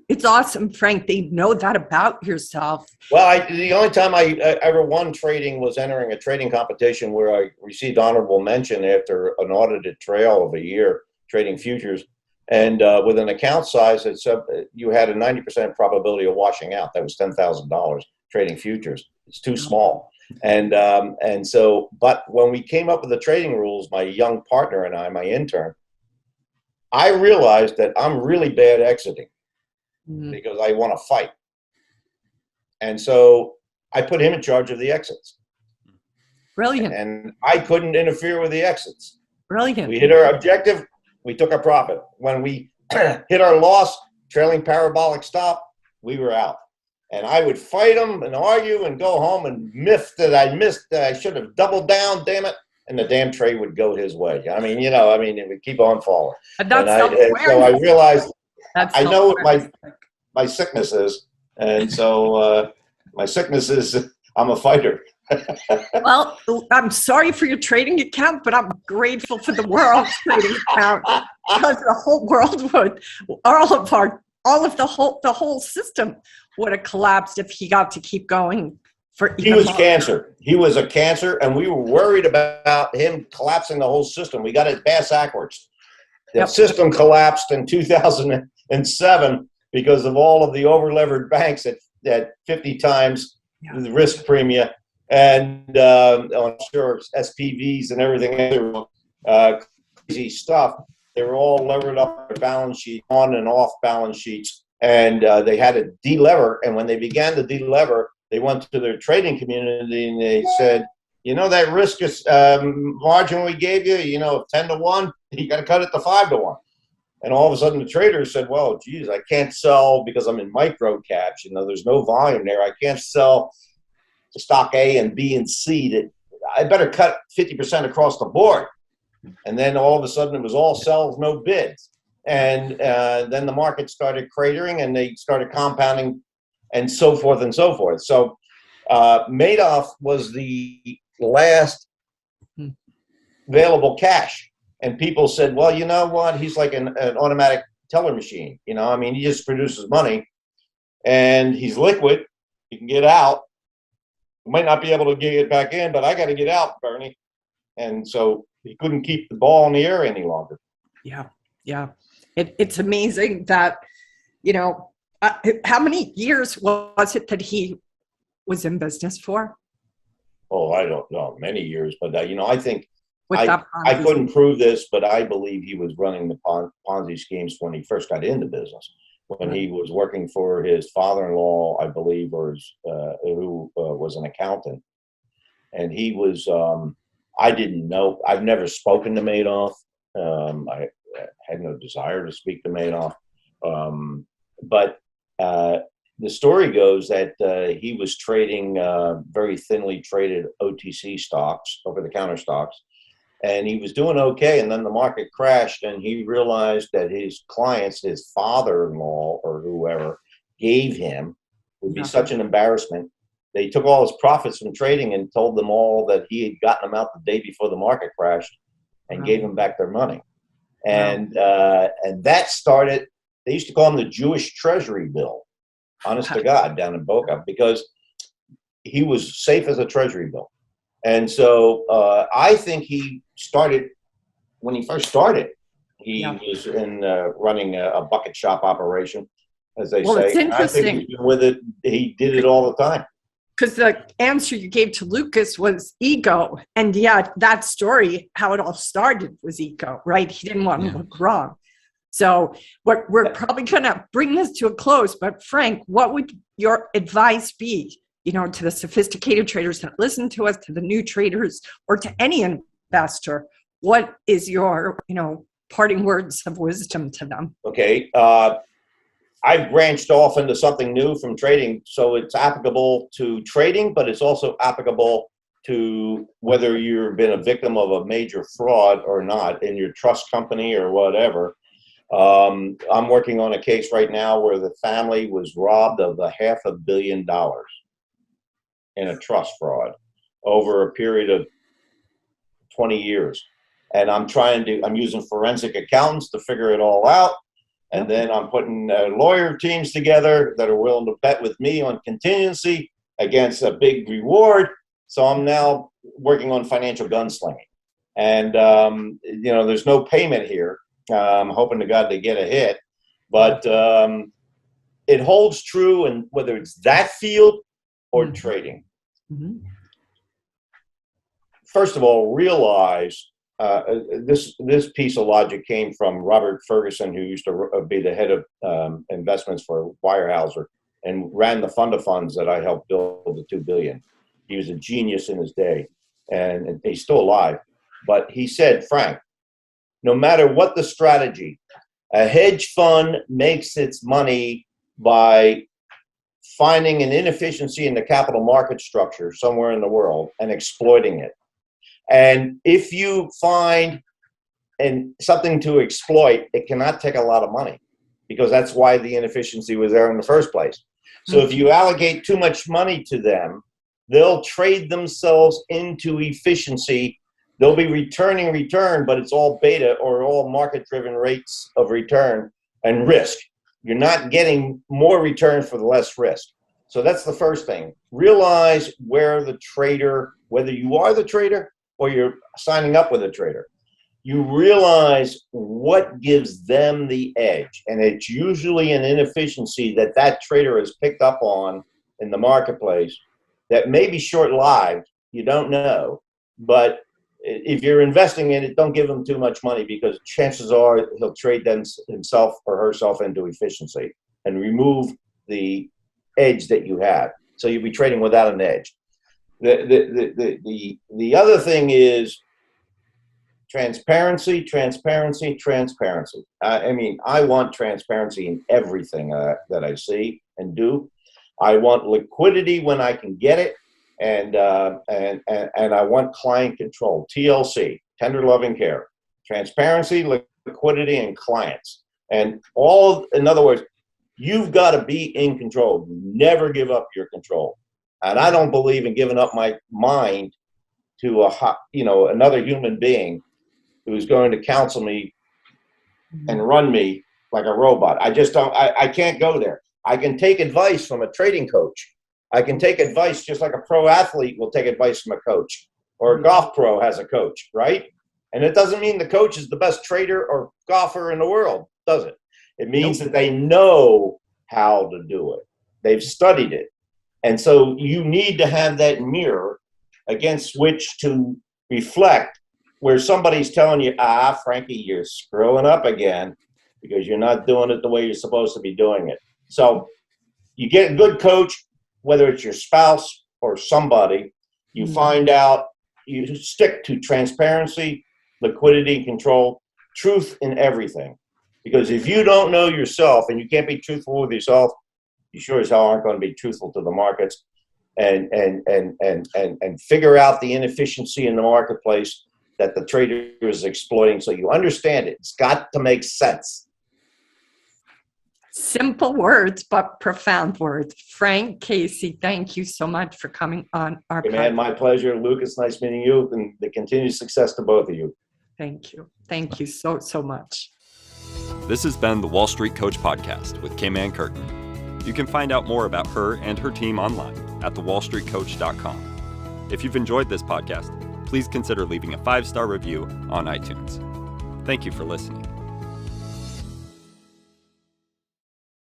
It's awesome, Frank. They know that about yourself. Well, the only time I ever won trading was entering a trading competition where I received honorable mention after an audited trail of a year trading futures. And with an account size, you had a 90% probability of washing out. That was $10,000 trading futures. It's too small. And so, but when we came up with the trading rules, my young partner and I, my intern, I realized that I'm really bad exiting because I want to fight. And so I put him in charge of the exits. Brilliant. And I couldn't interfere with the exits. Brilliant. We hit our objective, we took our profit. When we hit our loss, trailing parabolic stop, we were out. And I would fight them and argue and go home and miff that I missed, that I should have doubled down, damn it. And the damn trade would go his way. I mean, it would keep on falling. And that's And so I realized, I know what my sickness is. And so my sickness is I'm a fighter. Well, I'm sorry for your trading account, but I'm grateful for the world's trading account, because the whole world would, the whole system would have collapsed if he got to keep going. He was cancer. He was a cancer, and we were worried about him collapsing the whole system. We got it bass backwards. The system collapsed in 2007 because of all of the over-levered banks at 50 times the risk premium, and I'm sure SPVs and everything, crazy stuff. They were all levered up their balance sheet, on and off balance sheets, and they had to delever. And when they began to delever, they went to their trading community and they said, that risk is margin we gave you, 10 to 1, you got to cut it to 5 to 1. And all of a sudden the traders said, well, geez, I can't sell because I'm in micro caps. There's no volume there. I can't sell to stock A and B and C. I better cut 50% across the board. And then all of a sudden it was all sells, no bids. And then the market started cratering and they started compounding and so forth and so forth. So Madoff was the last available cash. And people said, well, you know what? He's like an automatic teller machine. He just produces money and he's liquid. He can get out. You might not be able to get it back in, but I got to get out, Bernie. And so he couldn't keep the ball in the air any longer. Yeah. Yeah. It's amazing that, how many years was it that he was in business for? Oh, I don't know. Many years. But, I think I couldn't prove this, but I believe he was running the Ponzi schemes when he first got into business. When he was working for his father-in-law, I believe, or who was an accountant. And he was, I didn't know. I've never spoken to Madoff. I had no desire to speak to Madoff. But the story goes that he was trading very thinly traded OTC stocks, over-the-counter stocks. And he was doing okay, and then the market crashed, and he realized that his clients, his father-in-law or whoever, gave him would be such an embarrassment. They took all his profits from trading and told them all that he had gotten them out the day before the market crashed and gave them back their money. And that started, they used to call him the Jewish Treasury Bill, honest to God, down in Boca, because he was safe as a Treasury bill. And so I think he started, when he first started, he was in running a bucket shop operation, as they say. It's interesting. I think he's been with it. He did it all the time. Because the answer you gave to Lucas was ego. And that story, how it all started was ego, right? He didn't want to look wrong. So we're probably going to bring this to a close. But Frank, what would your advice be, to the sophisticated traders that listen to us, to the new traders, or to any investor? What is your, parting words of wisdom to them? Okay. I've branched off into something new from trading. So it's applicable to trading, but it's also applicable to whether you've been a victim of a major fraud or not in your trust company or whatever. I'm working on a case right now where the family was robbed of $500 million in a trust fraud over a period of 20 years. And I'm using forensic accountants to figure it all out. And then I'm putting lawyer teams together that are willing to bet with me on contingency against a big reward. So I'm now working on financial gunslinging. And, there's no payment here. I'm hoping to God to get a hit. But it holds true, and whether it's that field or trading. first of all, realize this piece of logic came from Robert Ferguson, who used to be the head of investments for Weyerhaeuser and ran the fund of funds that I helped build the $2 billion. He was a genius in his day, and he's still alive. But he said, Frank, no matter what the strategy, a hedge fund makes its money by finding an inefficiency in the capital market structure somewhere in the world and exploiting it. And if you find something to exploit, it cannot take a lot of money, because that's why the inefficiency was there in the first place. So if you allocate too much money to them, they'll trade themselves into efficiency. They'll be returning return, but it's all beta or all market-driven rates of return and risk. You're not getting more return for the less risk. So that's the first thing. Realize where the trader, whether you are the trader or you're signing up with a trader, you realize what gives them the edge. And it's usually an inefficiency that trader has picked up on in the marketplace that may be short-lived. You don't know. But if you're investing in it, don't give them too much money, because chances are he'll trade himself or herself into efficiency and remove the edge that you have. So you'll be trading without an edge. The other thing is transparency. I mean, I want transparency in everything that I see and do. I want liquidity when I can get it. And I want client control, TLC, tender loving care, transparency, liquidity, and clients. And in other words, you've got to be in control. Never give up your control. And I don't believe in giving up my mind to another human being who's going to counsel me and run me like a robot. I just don't. I can't go there. I can take advice from a trading coach. I can take advice just like a pro athlete will take advice from a coach, or a golf pro has a coach, right? And it doesn't mean the coach is the best trader or golfer in the world, does it? It means that they know how to do it. They've studied it. And so you need to have that mirror against which to reflect where somebody's telling you, Frankie, you're screwing up again because you're not doing it the way you're supposed to be doing it. So you get a good coach, whether it's your spouse or somebody, you find out, you stick to transparency, liquidity, control, truth in everything. Because if you don't know yourself and you can't be truthful with yourself, you sure as hell aren't going to be truthful to the markets and figure out the inefficiency in the marketplace that the trader is exploiting, so you understand it. It's got to make sense. Simple words, but profound words. Frank Casey, thank you so much for coming on our podcast. Man, my pleasure. Lucas, nice meeting you, and the continued success to both of you. Thank you. Thank you so much. This has been the Wall Street Coach Podcast with K-Man Curtin. You can find out more about her and her team online at thewallstreetcoach.com. If you've enjoyed this podcast, please consider leaving a 5-star review on iTunes. Thank you for listening.